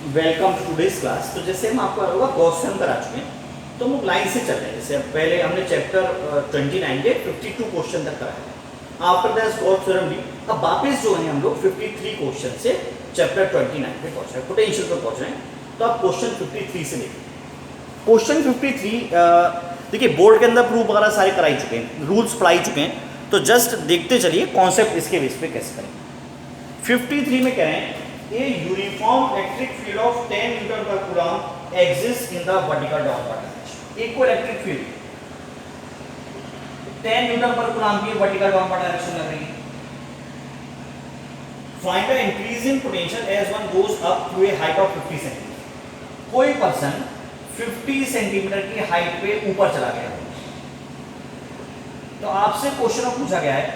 Welcome to today's class. तो जैसे हम आपको होगा क्वेश्चन करा चुके हैं, तो हम लोग लाइन से चल रहे हैं। जैसे पहले हमने चैप्टर 29 के 52 क्वेश्चन तक कराया है। After that Gauss theorem D, अब वापस जो है हम लोग 53 क्वेश्चन से चैप्टर 29 पे पहुंच रहे हैं, पोटेंशियल पे पहुंच रहे हैं। तो आप क्वेश्चन 53 से देखिए। क्वेश्चन 53 देखिए, बोर्ड के अंदर प्रूफ वगैरह सारे कराई चुके हैं, रूल्स पढ़ाई चुके हैं, तो जस्ट देखते चलिए कॉन्सेप्ट इसके बेस पे कैसे करें। 53 में कह रहे हैं A uniform electric field of 10 Newton per coulomb exists in the vertical downward direction। एक को इलेक्ट्रिक फील्ड 10 न्यूटन पर कूलम्ब की वर्टिकल डाउनवर्ड डायरेक्शन लग रही है। Find the increasing potential as one goes up to a height of 50 centimetre. कोई person 50 centimetre की height पे ऊपर चला गया, तो आपसे क्वेश्चन पूछा गया है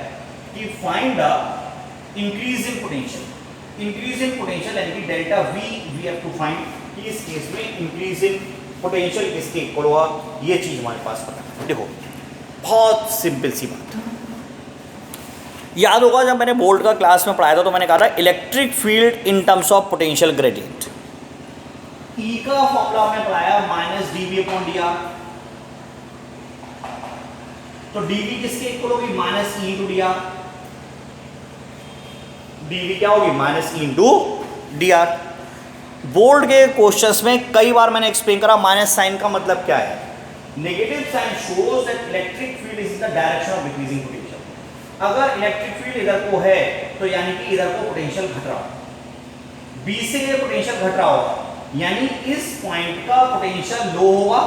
कि find the increasing potential. Increasing potential यानी कि delta V we have to find, कि इस केस में इंक्रीजिंग पोटेंशियल किसके इक्वल होगा, ये चीज हमारे पास पता है। देखो बहुत सिंपल सी बात, याद होगा जब मैंने बोल्ट का क्लास में पढ़ाया था तो मैंने कहा था electric field in terms of potential gradient. E का फॉर्मूला हमने पढ़ाया minus DV upon D R. तो डीवी किसके इक्वल होगी, minus E into D R. DV क्या होगी, minus E into D R. Board के क्वेश्चंस में कई बार मैंने एक्सप्लेन करा माइनस साइन का मतलब क्या है। Negative sign shows that electric field is in the direction of decreasing potential. अगर इलेक्ट्रिक फील्ड इधर को है तो यानी कि इधर को पोटेंशियल घट रहा होगा, बी से ये पोटेंशियल घट रहा होगा, यानी इस पॉइंट का पोटेंशियल लो होगा,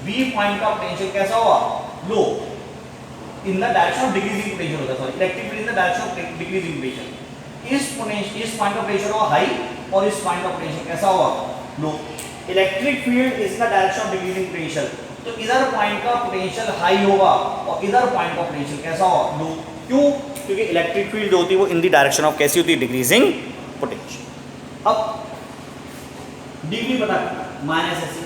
बी पॉइंट का पोटेंशियल कैसा होगा, low, in the direction of decreasing potential होता है। Sorry, electric field in the direction of decreasing potential. इस पॉइंट का पोटेंशियल होगा हाई और इस पॉइंट का पोटेंशियल कैसा होगा, low. Electric field is the direction of decreasing potential, तो इधर पॉइंट का पोटेंशियल हाई होगा और इधर पॉइंट का पोटेंशियल कैसा होगा, लो। क्यों? क्योंकि इलेक्ट्रिक फील्ड जो होती है वो इन द डायरेक्शन ऑफ कैसी होती है, डिक्रीजिंग पोटेंशियल। अब डीवी पता करना माइनस ऐसे,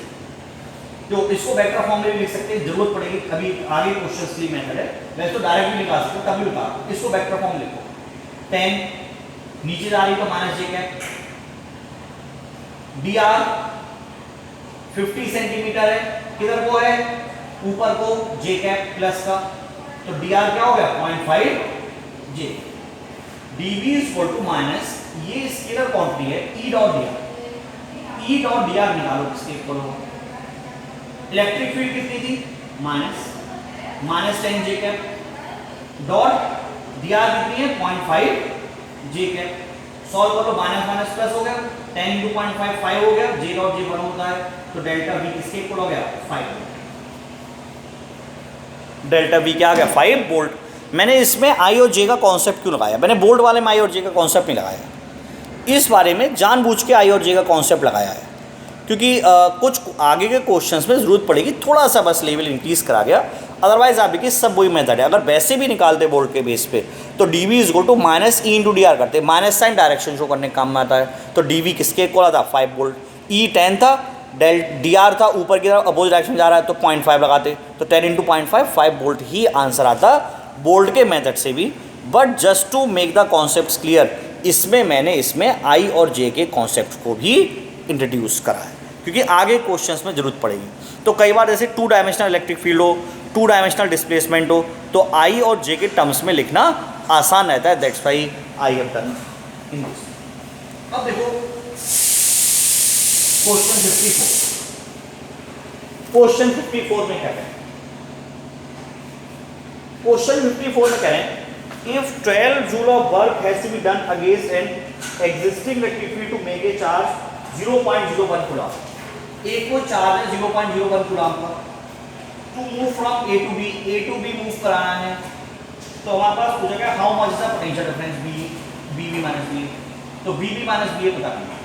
तो इसको वेक्टर फॉर्म में भी लिख सकते हैं, जरूरत पड़ेगी अभी आगे क्वेश्चंस के लिए मेथड है, वैसे तो डायरेक्ट भी निकाल सकते हो, तभी बता। इसको वेक्टर फॉर्म लिखो, 10 नीचे जा रही तो माइनस जे कैप, डी आर 50 सेंटीमीटर है, किधर को है, ऊपर को, जे कैप प्लस का, तो डी आर क्या हो गया 0.5 J. DV is equal to minus, ये स्केलर क्वांटिटी है, E dot D R. E dot D R निकालो किसके इक्वल होगा, इलेक्ट्रिक फील्ड कितनी थी, minus 10 J cap dot D R कितनी है 0.5 जे कैप। सॉल्व कर लो, माइनस माइनस प्लस हो गया, 10 इंटू 0.5 5 हो गया, जे डॉट जे 1 होता है, तो डेल्टा वी किसके इक्वल हो गया 5। डेल्टा वी क्या आ गया 5 वोल्ट। मैंने इसमें आई और जे का कॉन्सेप्ट क्यों लगाया, मैंने बोल्ट वाले में आई और जे का कॉन्सेप्ट नहीं लगाया, इस बारे में जानबूझ के आई और जे का कॉन्सेप्ट लगाया है, क्योंकि कुछ आगे के क्वेश्चंस में ज़रूरत पड़ेगी, थोड़ा सा बस लेवल इंक्रीज़ करा गया, अदरवाइज आप देखिए सब वही मेथड है। अगर वैसे भी निकालते बोर्ड के बेस पे तो D V is equal to minus E into D R करते, माइनस साइन डायरेक्शन शो करने का काम में आता है, तो डी वी किसके इक्वल आता 5 वोल्ट। ई 10 था, डेल डी आर था ऊपर की तरफ अपोजिट डायरेक्शन जा रहा है, तो 0.5 लगाते, तो 10 इंटू 0.5 5 वोल्ट ही आंसर आता बोल्ट के मेथड से भी। But just to make the concept clear, इसमें मैंने इसमें आई और जे के कॉन्सेप्ट को भी इंट्रोड्यूस करा है, क्योंकि आगे क्वेश्चंस में जरूरत पड़ेगी। तो कई बार जैसे 2 डायमेंशनल इलेक्ट्रिक फील्ड हो, 2 डायमेंशनल डिस्प्लेसमेंट हो, तो आई और जे के टर्म्स में लिखना आसान रहता है, that's why I have done in this. अब देखो क्वेश्चन 54, क्वेश्चन 54 में क्या कह रहे हैं, क्वेश्चन 54 में कह रहे हैं if 12 joule of work has to be done against an existing electric field to make a charge 0.01 coulomb. एक को चार्ज है 0.01 कूलम्ब का, to move from A to B move कराना है, तो हमारे पास पूछा गया how much is the potential difference B minus B, तो बी माइनस बी पता करना।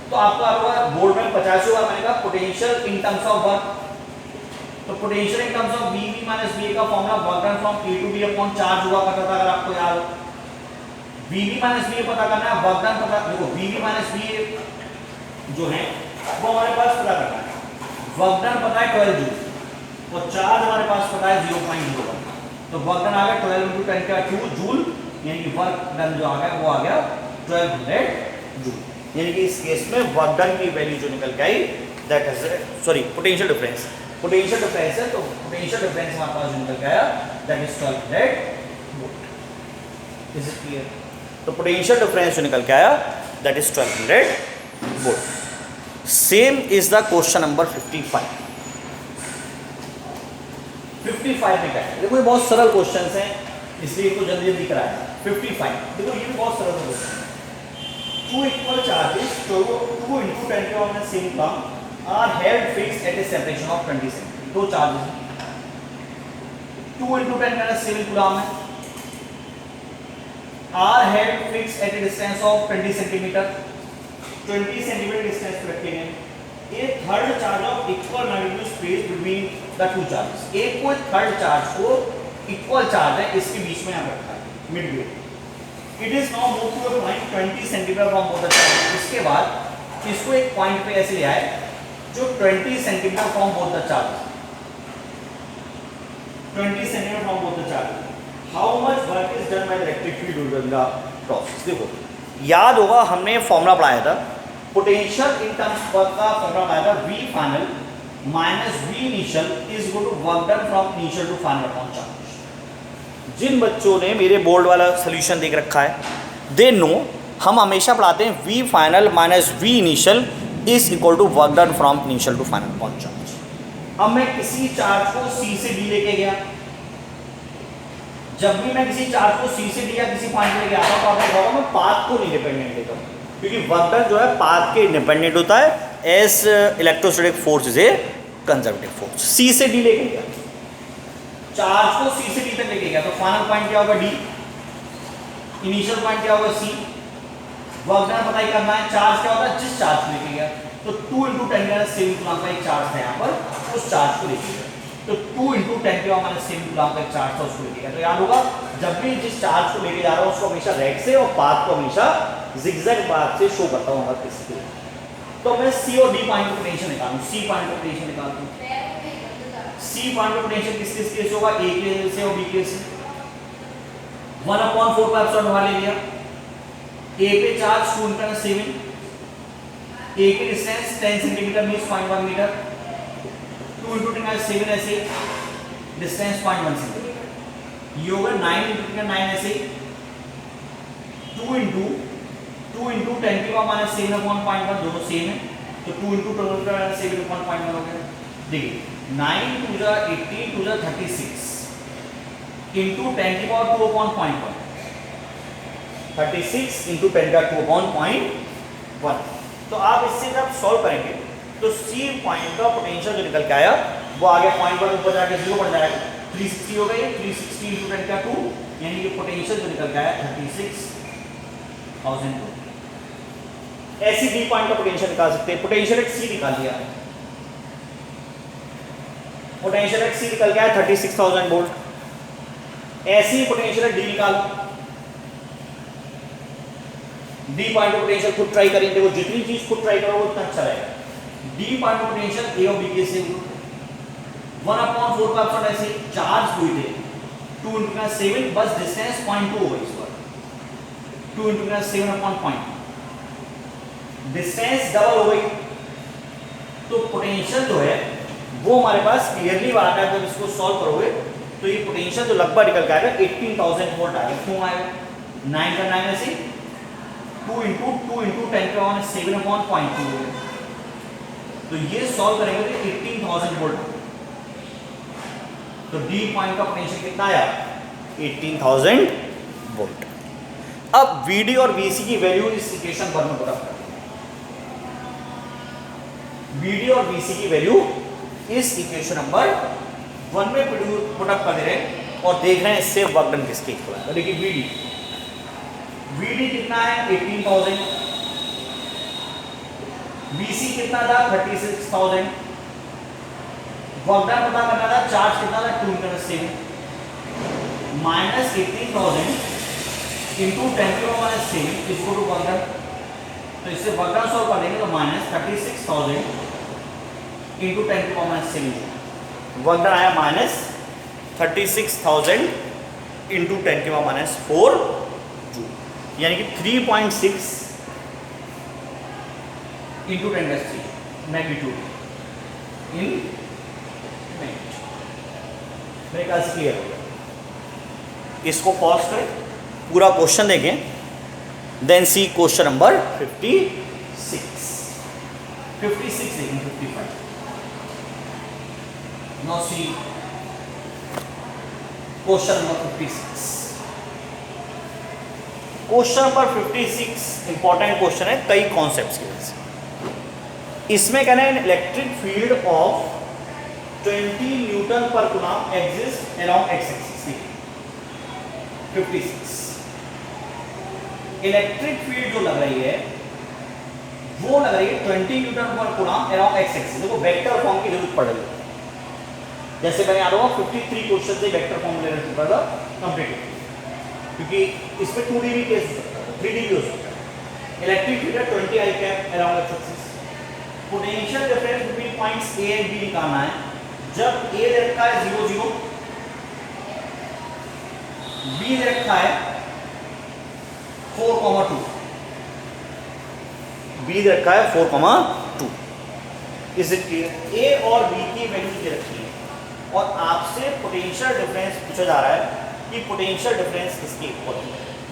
तो आपका बोर्ड में 50 बार मैंने कहा potential in terms of work, तो potential in terms of B minus B का formula work done from A to B upon charge हुआ करता था, अगर आपको याद हो। बी माइनस बी पता करना है, वर्क डन पता, देखो बी माइनस बी जो है वो हमारे पास पता करना है, वर्क डन पता है 12 जूल और चार्ज हमारे पास पता है 0.01, तो वर्क डन आ गया 12 इंटू 10 का 2 जूल, यानी कि वर्क डन जो आ गया वो आ गया 1200 जूल। यानी कि इस केस में वर्क डन की वैल्यू जो निकल के आई that is sorry potential difference है, तो पोटेंशियल डिफरेंस हमारे पास जो निकल के आया that is 1200 volt. Is it clear? तो पोटेंशियल डिफरेंस जो निकल के आया that is 1200 volt. Same is the question number 55। 55 में क्या है? देखो ये बहुत सरल क्वेश्चंस हैं इसलिए इनको जल्दी जल्दी कराया। 55 देखो ये भी बहुत सरल क्वेश्चन है। Two equal charges, two into 10 to the same coulomb are held fixed at a separation of 20 cm. दो चार्जेस हैं, 2 into 10 का 7 कूलम है, are held fixed at a distance of 20 cm. 20 cm distance पे रखे गए। A third charge of equal magnitude space between the two charges. एक कोई third charge को इक्वल चार्ज है इसके बीच में यहाँ रखा है Midway. It is now moved to a point 20 centimetre from both the charge. इसके बाद इसको एक पॉइंट पे ऐसे ले आए जो 20 centimetre from both the charge, 20 centimetre from both the charge. How much work is done by the electric field during the process? देखो याद होगा हमने फॉर्मूला पढ़ाया था, पोटेंशियल इन टर्म्स वर्क का फॉर्मूला पढ़ाया था, V final minus V initial is equal to work done from initial to final upon charge. जिन बच्चों ने मेरे बोर्ड वाला सोल्यूशन देख रखा है दे नो हम हमेशा पढ़ाते हैं V final minus V initial is equal to work done from initial to final upon charge. अब मैं किसी चार्ज को C से D लेके गया, जब भी मैं किसी चार्ज को C से D या किसी पॉइंट पे लेके आता हूं तो आपको होगा मैं पाथ को इंडिपेंडेंट लेता हूं, क्योंकि वर्क डन जो है पाथ के इंडिपेंडेंट होता है as electrostatic force is a conservative force. C से D लेके गया, चार्ज को C से D तक लेके गया तो फाइनल पॉइंट क्या होगा D, इनिशियल पॉइंट क्या होगा C। वर्क डन पता ही करना है, चार्ज क्या होता है जिस चार्ज को लेके गया, तो 2 × 10⁻⁷ कूलम का एक चार्ज था यहाँ पर, उस चार्ज को लेके गया, तो 2 × 10⁻⁷ कूलम का एक चार्ज था उसको लेके गया। तो याद होगा जब भी जिस चार्ज को लेके जा रहा हूँ उसको हमेशा रेड से और पाथ को हमेशा जिगजैग पाथ से शो करता हूँ किसके। तो मैं C और D पॉइंट का पोटेंशियल निकालूं, C पॉइंट का पोटेंशियल निकालता हूँ। C पॉइंट का पोटेंशियल किस किस केस होगा, A के से और B के से। 1/4 का एप्सिलॉन बाहर ले लिया, A पे चार्ज 2 × 10⁷, A की डिस्टेंस 10 सेंटीमीटर मींस 0.1 मीटर, 2 × 10⁷ ऐसे डिस्टेंस 0.1 सेंटीमीटर, ये होगा 9 × 10⁹ ऐसे 2 × 10⁻⁷ अपॉन 0.1 दोनों सेम है, तो 2 × 10⁷ अपॉन 0.1 हो गया। देखिए 9 × 2 = 18 2 = 36 into 10⁻²⁴ upon 0.1, 36 into 10⁻² upon 0.1। तो आप इससे जब सॉल्व करेंगे तो C पॉइंट का पोटेंशियल जो निकल के आया वो आगे 0.1 ऊपर जाके 0 बढ़ जाएगा, 360 हो गई, 360 into 10⁻², यानी कि पोटेंशियल जो निकल के आया 36,000 वोल्ट। ऐसी D पॉइंट का पोटेंशियल निकाल सकते हैं। पोटेंशियल एट C निकाल लिया, पोटेंशियल एट C निकल गया 36,000 वोल्ट। ऐसी पोटेंशियल D निकालो, D पॉइंट का पोटेंशियल खुद ट्राई करेंगे, देखो जितनी चीज खुद ट्राई करोगे उतना अच्छा रहेगा। D पॉइंट का पोटेंशियल A और B के से 1/4 का एप्सिलॉन ऐसे चार्ज हुए थे 2 × 10⁷, बस डिस्टेंस 0.2 होगा इस बार, 2 × 10⁷ अपॉन 0.2, डिस्टेंस डबल हो गई, तो पोटेंशियल जो है वो हमारे पास क्लियरली आ रहा है। जब इसको सॉल्व करोगे तो ये पोटेंशियल जो लगभग निकल के आएगा 18,000 वोल्ट आएगा। क्यों आएगा, 9 का 9 ऐसे 2 × 10⁻⁷ अपॉन 0.2, तो ये सॉल्व करेंगे तो 18,000 वोल्ट। तो D पॉइंट का पोटेंशियल कितना आया, 18,000 वोल्ट। अब VD और VC की वैल्यू इस इक्वेशन पर में पुट अप करें, VD और VC की वैल्यू इस इक्वेशन नंबर 1 में पुट अप कर दे रहे हैं और देख रहे हैं इससे वर्क डन किसके इक्वल है। देखिए VD कितना है 18,000, VC कितना था 36,000, वर्क डन पता करना था, चार्ज कितना था 2 × 10⁷, minus 18,000 into 10⁻⁷ is equal to work done. तो इससे वर्क डन सॉल्व कर देंगे तो माइनस 36,000 इंटू 10⁻⁷, वर्क डन आया माइनस 36,000 इंटू 10⁻⁴ जूल, यानी कि 3.6 इंटू 10⁻³ मैग्नीट्यूड इन मिनट। मेरे ख्याल से क्लियर हो गया। इसको पॉज करें, पूरा क्वेश्चन देखें, देन सी क्वेश्चन नंबर 56 देखें 55। Now see question number 56। Question number 56 important question है कई कॉन्सेप्ट्स की वजह से। इसमें कहना है इलेक्ट्रिक फील्ड ऑफ 20 न्यूटन पर coulomb exist along x axis. 56 electric field जो लग रही है वो लग रही है 20 न्यूटन पर कूलम अलोंग एक्स एक्सिस। देखो वेक्टर फॉर्म की जरूरत पड़ रही है, जैसे मैंने याद होगा 53 क्वेश्चन से वेक्टर फॉर्म लेना शुरू कर कंप्लीट, क्योंकि इसमें 2D भी केस हो सकता है, 3D भी हो सकता है। इलेक्ट्रिक फील्ड है 20 I cap around X axis. Potential difference between points A and B निकालना है। जब ए दे रखा है 0 0, बी दे रखा है 4,2, बी दे रखा है 4,2। Is it clear? ए और बी की वैल्यू दे रखी है और आपसे पोटेंशियल डिफरेंस पूछा जा रहा है कि पोटेंशियल डिफरेंस किसके इक्वल है।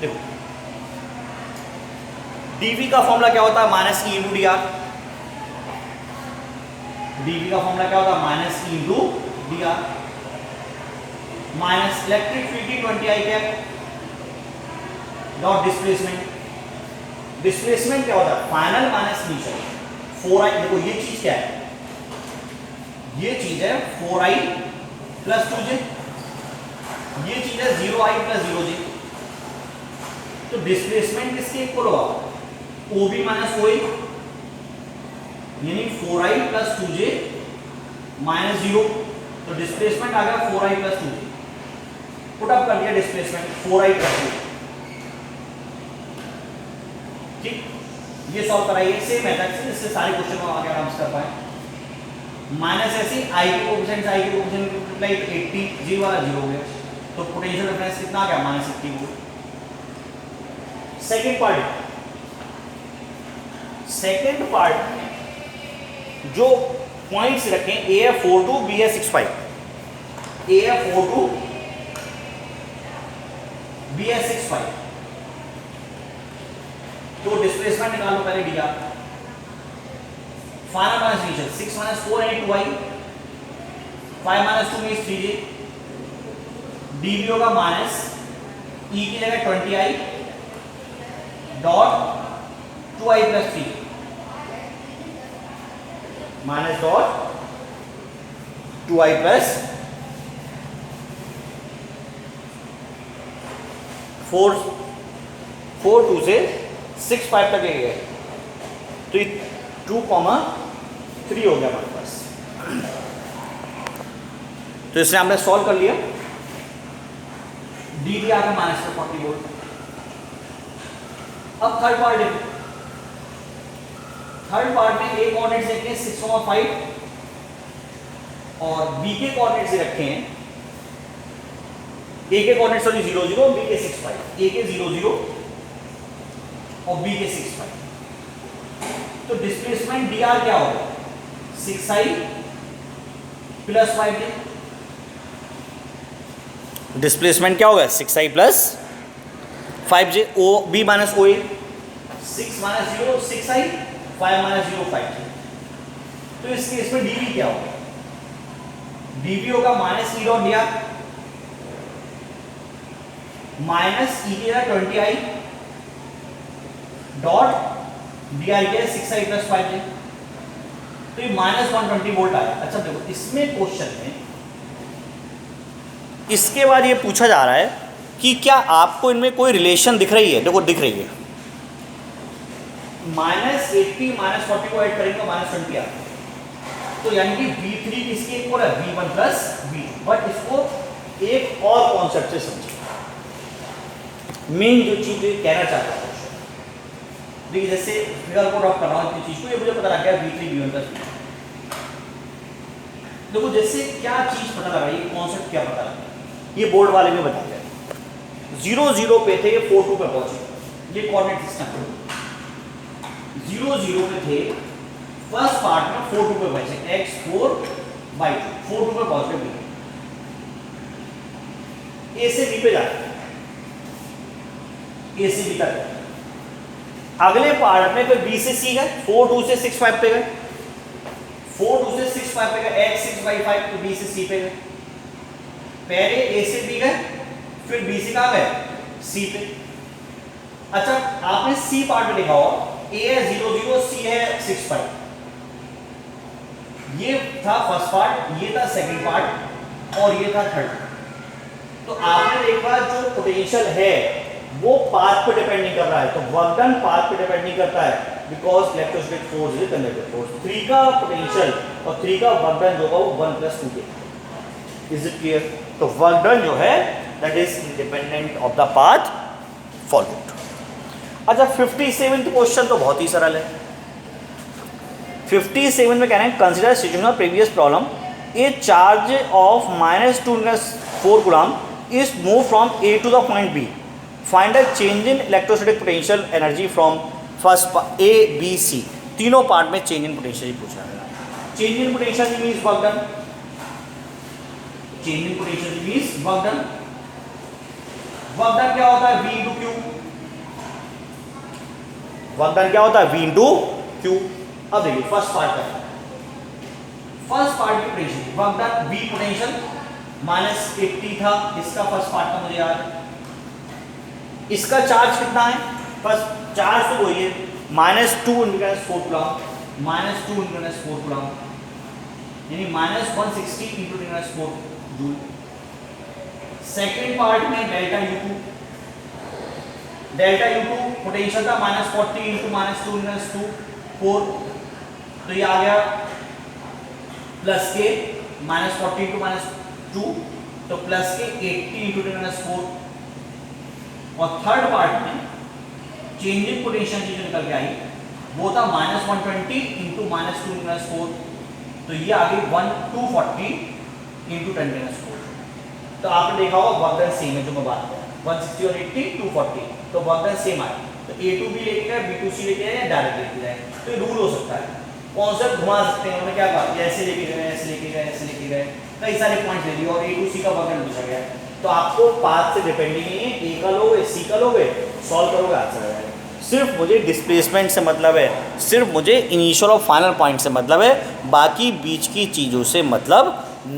देखो dV का फॉर्मूला क्या होता है? Minus E into D are. dV का फॉर्मूला क्या होता है? Minus E into D r minus electric field की 20 I cap dot displacement. Displacement क्या होता है? Final minus initial 4I। देखो ये चीज क्या है? ये चीज है 4I प्लस 2j, ये चीज है 0I प्लस 0j। तो डिस्प्लेसमेंट किसके इक्वल होगा? OB माइनस OA, यानी 4I प्लस 2j माइनस 0। तो डिस्प्लेसमेंट आ गया 4I plus 2j। Put up कर दिया डिस्प्लेसमेंट 4I प्लस 2j। ठीक, ये सॉल्व कराइए सेम मेथड से, जिससे सारे क्वेश्चन को आगे आराम से कर पाए। माइनस ऐसी I के कोएफिशिएंट I के कोएफिशिएंट मल्टीप्लाई 80, 0 वाला 0 हो गया, तो पोटेंशियल डिफरेंस कितना आ गया? माइनस 80 हो। सेकेंड पार्ट में जो पॉइंट्स रखें, ए है 4,2, बी है 6,5। ए है 4,2, बी है 6,5। तो डिस्प्लेसमेंट निकालो पहले D R. Final minus initial 6 minus 4 यानी 2I, 5 minus 2 means 3j। dV होगा माइनस ई की जगह 20I dot 2I plus 3 minus dot 2I plus 4,2 से 6,5 तक गए, तो ये 2,3 हो गया हमारे पास। तो इसने हमने सॉल्व कर लिया। dV आ गया माइनस 40 वोल्ट। अब थर्ड पार्ट है। थर्ड पार्ट में ए कोऑर्डिनेट्स रखे हैं 6,5 और बी के कोऑर्डिनेट्स रखे हैं, ए के कोऑर्डिनेट्स सॉरी 0 0, बी के 6,5। ए के 0 0 और बी के 6,5। तो डिस्प्लेसमेंट डी आर क्या होगा? 6I plus 5j। डिस्प्लेसमेंट क्या होगा? 6I plus 5j। O B minus O A 6 minus 0 6I, 5 minus 0 5j। तो इस केस में dV क्या होगा? dV होगा minus E dot D r minus E की जगह 20I डॉट डी आर के 6I प्लस 5j। तो ये माइनस 120 वोल्ट आया। अच्छा देखो इसमें क्वेश्चन में इसके बाद ये पूछा जा रहा है कि क्या आपको इनमें कोई रिलेशन दिख रही है? देखो दिख रही है। माइनस 80 माइनस 40 को ऐड करेंगे माइनस 20 आता है। तो यानी कि V3 किसके इक्वल है? V1 plus V2। बट इसको एक और कॉन्सेप्ट से समझिए। मेन जो चीज कहना चाहता हूँ, देखिए जैसे फिगर को ड्रॉप कर रहा हूँ चीज को, ये मुझे पता लग गया V3 V1 प्लस V2। देखो जैसे क्या चीज पता लगा, ये कॉन्सेप्ट क्या पता लगा, ये बोर्ड वाले में बता दिया। 0 0 पे थे, 4 2 पे पहुंचे। ये कोऑर्डिनेट सिस्टम 0 0 पे थे, फर्स्ट पार्ट में 4 2 पे पहुंचे, x4/2 4 2 पे पॉजिटिव भी, ए से बी पे जाते हैं, ए से बी तक। अगले पार्ट में फिर बी से सी गए, 4 2 से 6 5 पे गए, 4 2 से 6 5 पे गए, x6/5 तो बी से सी पे गए। पहले ए से बी गए, फिर बी से कहां गए, सी पे। अच्छा आपने सी पार्ट में लिखा होगा, ए है 0 0, सी है 6 5। ये था फर्स्ट पार्ट, ये था सेकंड पार्ट, और ये था थर्ड। तो आपने देखा जो पोटेंशियल है वो पाथ पे डिपेंड नहीं कर रहा है, तो वर्क डन पाथ पे डिपेंड नहीं करता है, because electrostatic force is conservative force. 3 का पोटेंशियल और 3 का वर्क डन जो होगा वो 1 + 2 के। Is it clear? तो वर्क डन जो है that is independent of the path followed. अच्छा 57th क्वेश्चन तो बहुत ही सरल है। 57 में कह रहे हैं consider situation of previous problem, a charge of -2 × 4 coulomb is move from A to the point B, find a change in electrostatic potential energy from first A B C. तीनों part में चेंज इन पोटेंशियल पूछा है। Change in potential means work done, change in potential means work done. Work done क्या होता है, V × Q। Work done क्या होता है, V × Q। अब देखिए फर्स्ट पार्ट का, फर्स्ट पार्ट की potential work done V potential -80 था, इसका फर्स्ट पार्ट का मुझे याद है। इसका चार्ज कितना है, फर्स्ट चार्ज तो वही है -2 × 4 कूलम, -2 × 4 कूलम, यानी -160 × 10⁻⁴ जूल। सेकेंड पार्ट में delta U2, delta U2 potential था -40 × -2 × 4, तो ये आ गया प्लस के -40 × -2, तो प्लस के 80 × 10⁻⁴। और थर्ड पार्ट में चेंज इन पोटेंशियल जो निकल के आई वो था -120 × -2 × 4, तो ये आ गई 240 × 10⁻⁴। तो आपने देखा होगा वर्क डन सेम है, जो मैं बात कर रहा हूं 160 और 80 240, तो वर्क डन सेम आया। तो A2 भी लेके गए, B2 C लेके गए, या डायरेक्ट लेके जाए, तो ये रूल हो सकता है। कॉन्सेप्ट घुमा सकते हैं, उन्होंने क्या कहा, ऐसे लेके गए, ऐसे लेके गए, ऐसे लेके गए, कई सारे पॉइंट ले लिए और A2 C का वर्क डन पूछा गया। तो आपको पाथ से डिपेंडिंग नहीं है, A का लोगे, C का लोगे, सॉल्व करोगे, आंसर आ जाएगा। सिर्फ मुझे डिस्प्लेसमेंट से मतलब है, सिर्फ मुझे इनिशियल और फाइनल पॉइंट से मतलब है, बाकी बीच की चीज़ों से मतलब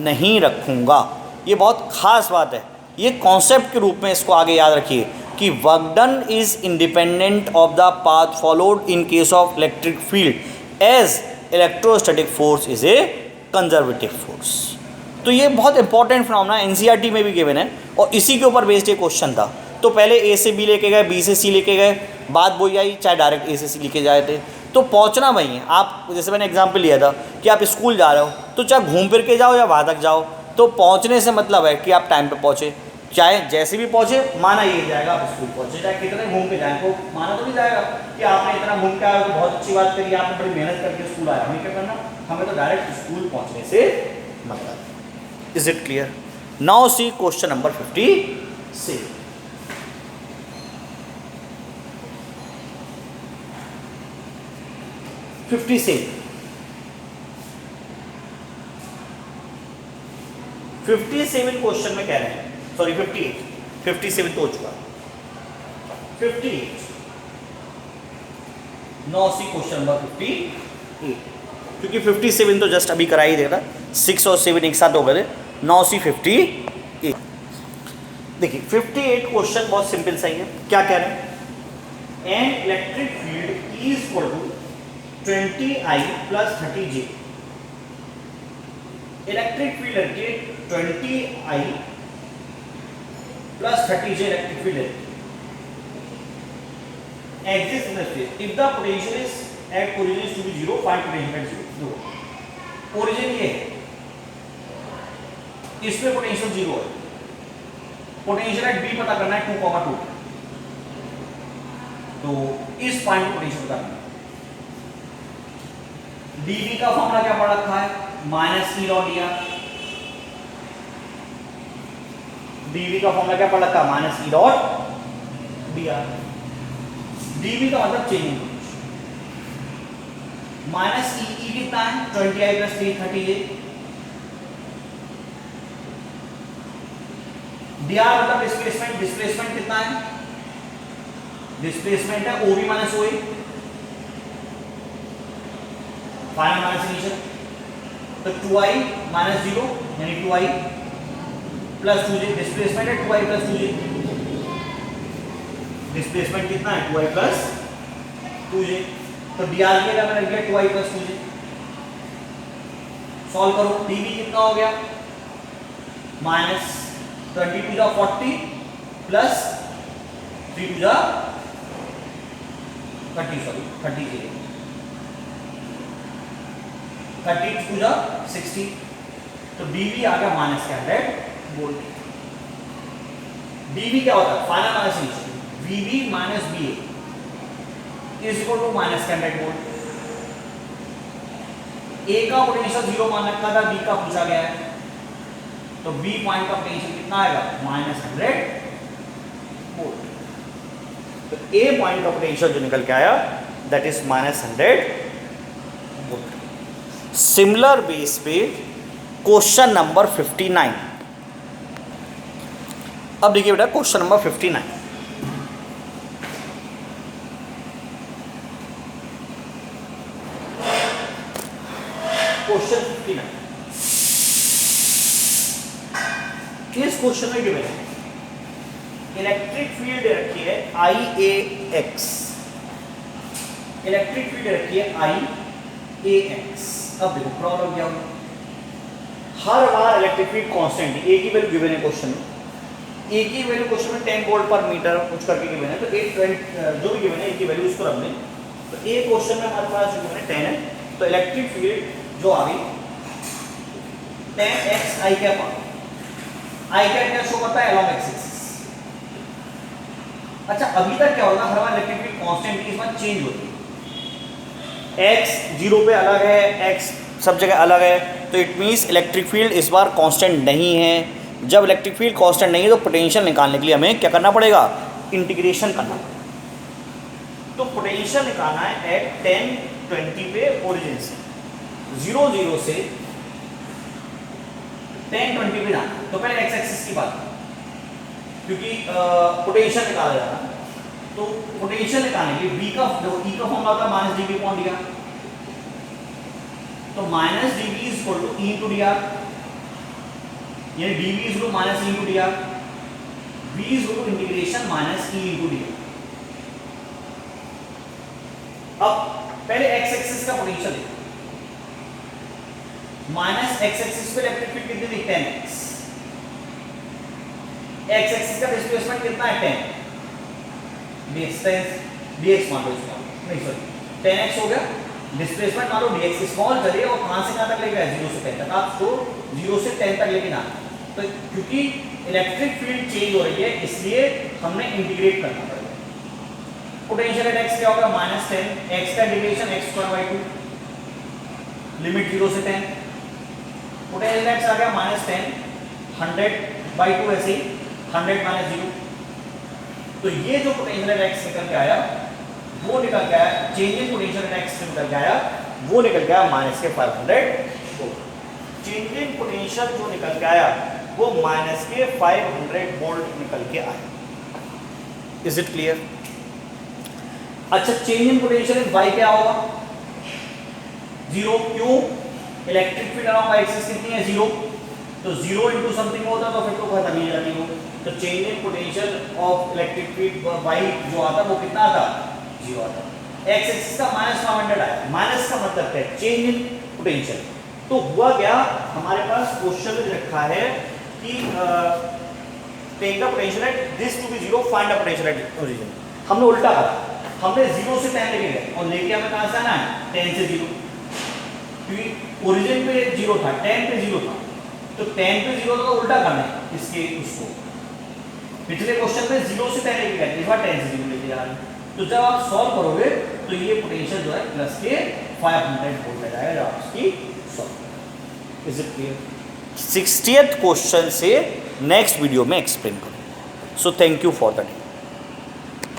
नहीं रखूँगा। ये बहुत खास बात है, ये कॉन्सेप्ट के रूप में इसको आगे याद रखिए कि work done is independent of the path followed in case of electric field as electrostatic force is a conservative force. तो ये बहुत इंपॉर्टेंट फिनोमेना एनसीईआरटी में भी गिवन है और इसी के ऊपर बेस्ड एक क्वेश्चन था। तो पहले ए से बी लेके गए, बी से सी लेके गए, बात वही आई चाहे डायरेक्ट ए से सी लेके जाए थे, तो पहुंचना वही है। आप जैसे मैंने एग्जांपल लिया था कि आप स्कूल जा रहे हो तो चाहे घूम फिर के जाओ या वहाँ तक जाओ, तो पहुंचने से मतलब है कि आप टाइम पे पहुंचे, चाहे जैसे भी पहुंचे माना ये जाएगा आप स्कूल पहुंचे, चाहे कितने घूम के जाए तो माना तो नहीं जाएगा कि आपने इतना घूम के आया तो बहुत अच्छी बात करी, आपने बड़ी मेहनत करके स्कूल आया। हमें क्या करना, हमें तो डायरेक्ट स्कूल पहुंचने से मतलब। Is it clear? Now see question number 56। 57 question में कह रहे हैं, सॉरी 57 तो हो चुका, 58 9 सी क्वेश्चन नंबर 58, क्योंकि 57 तो जस्ट अभी करा ही देगा, 6 और 7 एक साथ हो गए थे। 9 सी 58। देखिए 58 क्वेश्चन बहुत सिंपल सही है। क्या कह रहे हैं, an electric field is equal to 20I + 30J। Electric field के 20I + 30J electric field exists in the space if the potential is at origin is to be 0, find potential at 0। origin ये है, इसमें potential 0 है, potential at B पता करना है 2,2, तो इस पॉइंट पर पोटेंशियल पता करना है। dv का फॉर्मूला क्या पढ़ रखा है, -E log dr। dv का फॉर्मूला क्या पढ़ रखा है, -E log dr। dv का मतलब चेंज इन पोटेंशियल। माइनस ई कितना है 20i प्लस 330 dr मतलब डिस्प्लेसमेंट कितना है, डिस्प्लेसमेंट है OB minus OA, final minus initial, तो 2i माइनस 0 यानी 2i प्लस 2j, डिस्प्लेसमेंट है 2i प्लस 2j, डिस्प्लेसमेंट कितना है 2i प्लस 2j, तो dr के मैंने रख दिया 2i प्लस 2j। सॉल्व करो, dv कितना हो गया माइनस 22 जा 40 प्लस 3 जा 30 जा 32 जा 60, तो dv आ गया माइनस 100 वोल्ट। dv क्या होता है final minus initial, vb minus va is equal to minus 100 volt. a का पोटेंशियल 0 मान रखा था, b का पूछा गया है, तो b पॉइंट का पोटेंशियल कितना आएगा माइनस 100 वोल्ट। तो a पॉइंट का पोटेंशियल जो निकल के आया that is minus 100 volt. Similar base पे क्वेश्चन नंबर 59। अब देखिए बेटा क्वेश्चन नंबर 59, क्वेश्चन 59 इस क्वेश्चन में गिवन है इलेक्ट्रिक फील्ड रखी है IAX, इलेक्ट्रिक फील्ड रखी है IAX। अब देखो प्रॉब्लम क्या होगी, हर बार इलेक्ट्रिक फील्ड कांस्टेंट है, ए की वैल्यू गिवन है क्वेश्चन में, ए की वैल्यू क्वेश्चन में 10 वोल्ट पर मीटर कुछ करके गिवन है, तो एक जो भी गिवन है ए की वैल्यू उसको रख लें। तो ए क्वेश्चन में हमारे पास जो गिवन है 10 है, तो इलेक्ट्रिक फील्ड जो आ गई 10x i कैप क्या शो करता है along x एक्सिस। अच्छा अभी तक क्या होगा, हर बार इलेक्ट्रिक फील्ड कांस्टेंट की इस बार चेंज होती है, x 0 पे अलग है, x सब जगह अलग है, तो इट मींस इलेक्ट्रिक फील्ड इस बार कांस्टेंट नहीं है। जब इलेक्ट्रिक फील्ड कांस्टेंट नहीं है तो पोटेंशियल निकालने के लिए हमें क्या करना पड़ेगा, इंटीग्रेशन करना पड़ेगा। तो पोटेंशियल निकालना है एट 10-20 पे ओरिजिन से 0 से 10-20 पे जाना। तो पहले x एक्सिस की बात क्योंकि पोटेंशियल निकाला जा रहा है, तो पोटेंशियल निकालने के लिए v का देखो e का फॉर्मूला होता है माइनस dv अपॉन dr, तो minus dv is equal to e into dr, यानी dv is equal to minus e into dr, v is equal to integration minus e into dr। अब पहले x axis का potential देखो, minus x axis पे electric field कितनी थी 10x, x axis का displacement कितना है 10 dx मान लो इसका, नहीं सॉरी 10x हो गया, डिस्प्लेसमेंट मान लो dx स्मॉल चलिए और कहां से कहां तक लेके गए 0 से 10 तक, आप तो 0 से 10 तक लेके जाना। तो क्योंकि इलेक्ट्रिक फील्ड चेंज हो रही है इसलिए हमने इंटीग्रेट करना पड़ेगा। पोटेंशियल एट x क्या होगा माइनस 10, x का इंटीग्रेशन x²/2 लिमिट 0 से 10, पोटेंशियल x आ गया माइनस 10 100/2 ऐसे ही 100 माइनस 0। तो ये जो पोटेंशियल x निकल के आया वो निकल के आया, चेंज इन पोटेंशियल x निकल के आया वो निकल के आया माइनस के 500 वोल्ट। चेंज इन पोटेंशियल जो निकल के आया वो माइनस के 500 वोल्ट निकल के आया। Is it clear? अच्छा change in potential in y क्या होगा 0, क्यों electric field around y axis कितनी है 0, तो 0 इनटू समथिंग होता तो फिर तो खत्म ही जाती हो। तो change in potential of electric field y जो आता वो कितना आता 0 आता। x एक्सिस का माइनस 500 आया, माइनस का मतलब क्या है चेंज इन पोटेंशियल। तो हुआ क्या हमारे पास क्वेश्चन में रखा है कि take the potential at this to be 0 find the potential at origin. हमने उल्टा करा, हमने 0 से 10 लेके गए और लेके हमें कहां से आना है 10 से 0, क्योंकि ओरिजिन पे 0 था 10 पे 0 था, तो 10 पे 0 तो उल्टा करना है इसके उसको। पिछले क्वेश्चन में 0 से 10 लेके गए, इस बार 10 से 0 लेके जा रहे हैं। तो जब आप सॉल्व करोगे तो ये पोटेंशियल जो है प्लस के 500 वोल्ट आ जाएगा जब आप इसकी solve. Is it clear? 60th question से नेक्स्ट वीडियो में एक्सप्लेन करूँगा। So thank you for that.